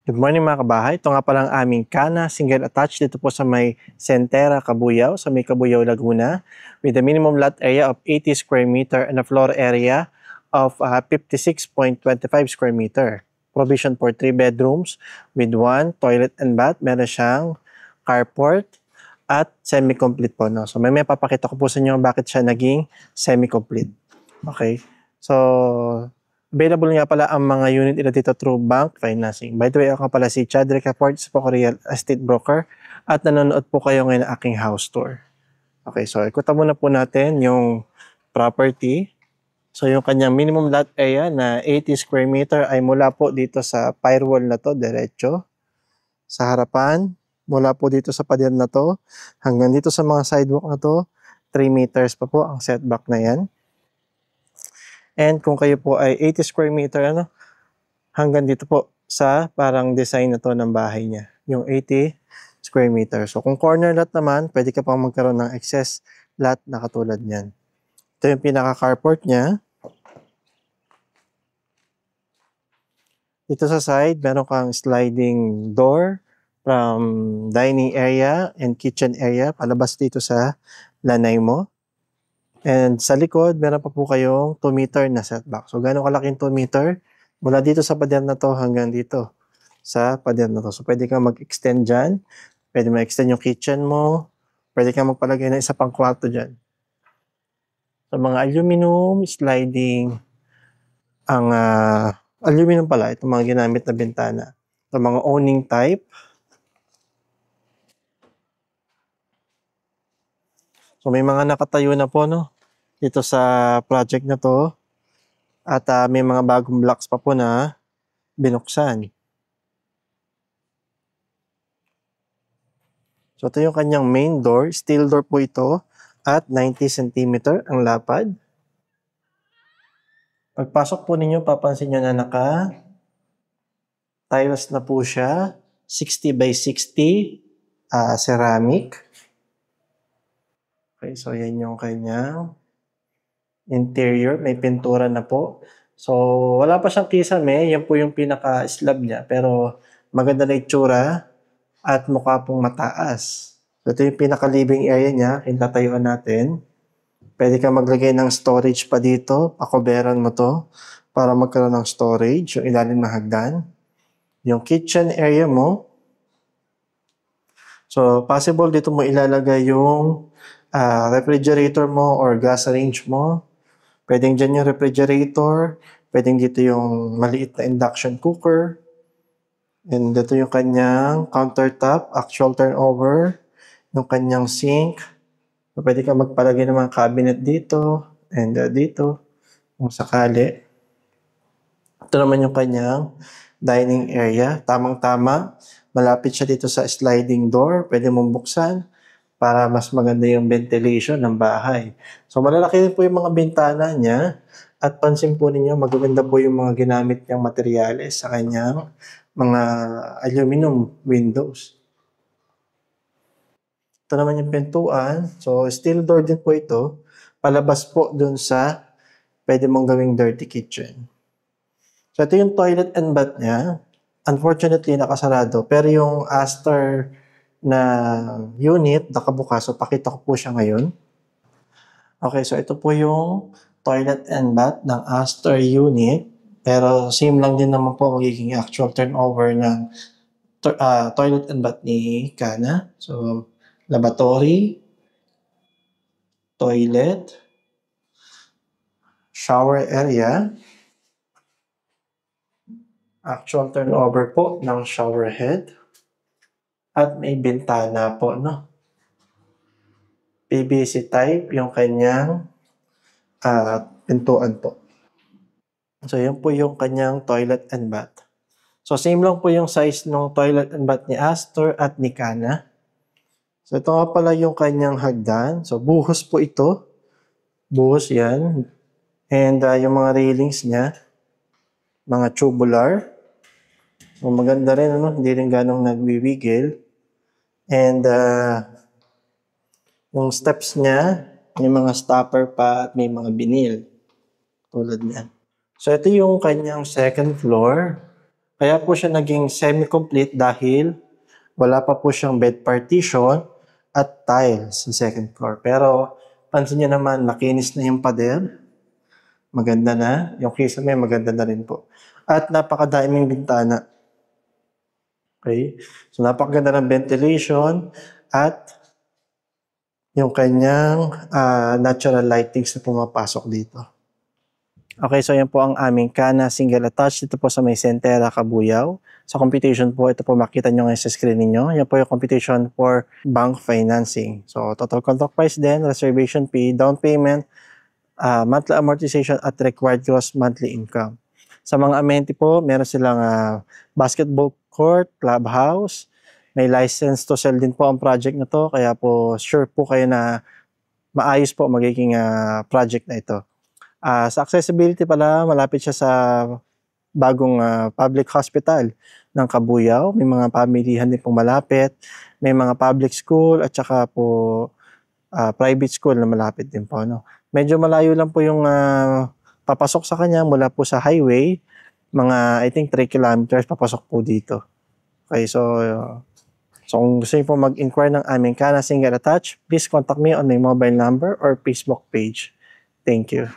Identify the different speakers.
Speaker 1: Good morning mga kabahay. Ito nga palang aming Kana single attached dito po sa may Centera, Cabuyao, sa may Cabuyao, Laguna with a minimum lot area of 80 square meter and a floor area of 56.25 square meter. Provision for 3 bedrooms with 1 toilet and bath. Meron siyang carport at semi-complete po. No? So may papakita ko po sa inyo bakit siya naging semi-complete. Okay. So available nga pala ang mga unit ito dito through bank financing. By the way, ako pala si Chad Recaport, po ko real estate broker at nanonood po kayo ngayon ng aking house tour. Okay, so ikutan muna po natin yung property. So yung kanyang minimum lot area na 80 square meter ay mula po dito sa firewall na to, diretso. Sa harapan, mula po dito sa pader na to, hanggang dito sa mga sidewalk na to, 3 meters pa po ang setback na yan. And kung kayo po ay 80 square meter, hanggang dito po sa parang design na to ng bahay niya. Yung 80 square meter. So kung corner lot naman, pwede ka pang magkaroon ng excess lot na katulad niyan. Ito yung pinaka-carport niya. Dito sa side, meron kang sliding door from dining area and kitchen area palabas dito sa lanay mo. And sa likod, meron pa po kayong 2 meter na setback. So, gano'ng kalaking 2 meter? Mula dito sa pader na to hanggang dito sa pader na to. So, pwede kang mag-extend dyan. Pwede ma-extend yung kitchen mo. Pwede kang magpalagay ng isa pang kwarto dyan. So, mga aluminum, sliding, ang aluminum pala, itong mga ginamit na bintana. So, mga owning type. So may mga nakatayo na po dito sa project na to at may mga bagong blocks pa po na binuksan. So ito yung kanyang main door, steel door po ito at 90 cm ang lapad. Pagpasok po ninyo, papansin nyo na tiles na po siya, 60 by 60 ceramic. Okay, so yan yung kanyang interior. May pintura na po. So, wala pa siyang kisame. Yan po yung pinaka-slab niya. Pero maganda na itsura at mukha pong mataas. So, ito yung pinaka-living area niya. Hintatayuan natin. Pwede ka maglagay ng storage pa dito. Pakoberan mo to para magkaroon ng storage. Yung ilalim ng hagdan. Yung kitchen area mo. So, possible dito mo ilalagay yung refrigerator mo or gas range mo. Pwedeng dyan yung refrigerator. Pwedeng dito yung maliit na induction cooker. And dito yung kanyang countertop, actual turnover. Yung kanyang sink. So, pwede ka magpalagay ng mga cabinet dito and dito kung sakali. Ito naman yung kanyang dining area. Tamang-tama. Malapit siya dito sa sliding door. Pwede mong buksan para mas maganda yung ventilation ng bahay. So malalaki din po yung mga bintana niya at pansin po ninyo magaganda po yung mga ginamit niyang materyales sa kanyang mga aluminum windows. Ito naman yung pintuan. So steel door din po ito. Palabas po dun sa pwede mong gawing dirty kitchen. So ito yung toilet and bath niya. Unfortunately nakasarado pero yung Aster na unit, nakabukas. So, pakita ko po siya ngayon. Okay, so ito po yung toilet and bath ng Aster unit. Pero same lang din naman po magiging actual turnover ng toilet and bath ni Kana. So, lavatory, toilet, shower area, actual turnover po ng shower head. At may bintana po, PVC type yung kanyang pintuan po. So, yun po yung kanyang toilet and bath. So, same lang po yung size ng toilet and bath ni Aster at ni Kana. So, ito nga pala yung kanyang hagdan. So, buhos po ito. Buhos yan. And yung mga railings niya, mga tubular. So, maganda rin, hindi rin ganong nagwiwigil. And yung steps niya, may mga stopper pa at may mga binil. Tulad niyan. So ito yung kanyang second floor. Kaya po siya naging semi-complete dahil wala pa po siyang bed partition at tiles sa second floor. Pero pansin niyo naman, makinis na yung pader. Maganda na. Yung kisame, maganda na rin po. At napakadaming bintana. Okay? So napakaganda ng ventilation at yung kanyang natural lightings na pumapasok dito. Okay, so yan po ang aming Kana single attached dito po sa may Sentera, Cabuyao. Sa computation po, ito po makita nyo ngayon sa screen ninyo. Yan po yung computation for bank financing. So total contract price din, reservation fee, down payment, monthly amortization at required gross monthly income. Sa mga amenity po, meron silang basketball court, clubhouse, may license to sell din po ang project na to, kaya po sure po kayo na maayos po magiging project na ito. Sa accessibility pala, malapit siya sa bagong public hospital ng Cabuyao. May mga pamilihan din pong malapit, may mga public school at saka po private school na malapit din po. No? Medyo malayo lang po yung papasok sa kanya mula po sa highway, mga I think 3 kilometers papasok po dito. Okay, so kung gusto niyo po mag-inquire ng aming Kana single attached, please contact me on my mobile number or Facebook page. Thank you.